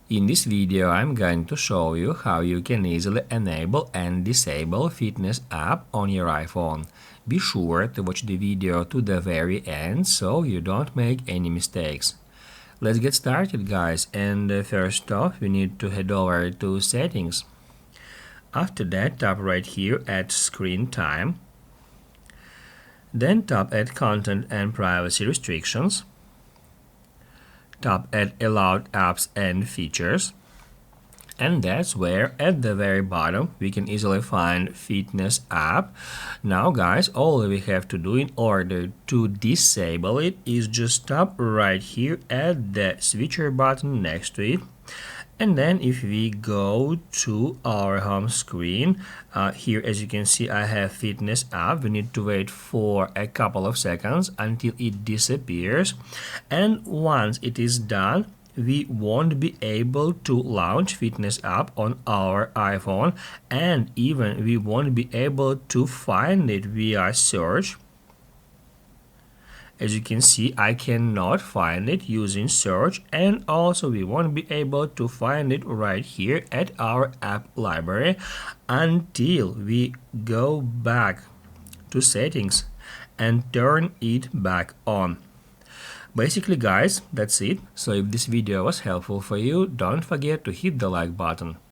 In this video, I'm going to show you how you can easily enable and disable fitness app on your iPhone. Be sure to watch the video to the very end so you don't make any mistakes. Let's get started, guys, and first off we need to head over to settings. After that, tap right here at screen time. Then tap at content and privacy restrictions. Tap at allowed apps and features, and that's where at the very bottom we can easily find fitness app. Now guys, all we have to do in order to disable it is just tap right here at the switcher button next to it. And then if we go to our home screen, here as you can see I have fitness app. We need to wait for a couple of seconds until it disappears, and once it is done we won't be able to launch fitness app on our iPhone, and even we won't be able to find it via search. As you can see, I cannot find it using search, and also we won't be able to find it right here at our app library until we go back to settings and turn it back on. Basically guys, that's it. So if this video was helpful for you, don't forget to hit the like button.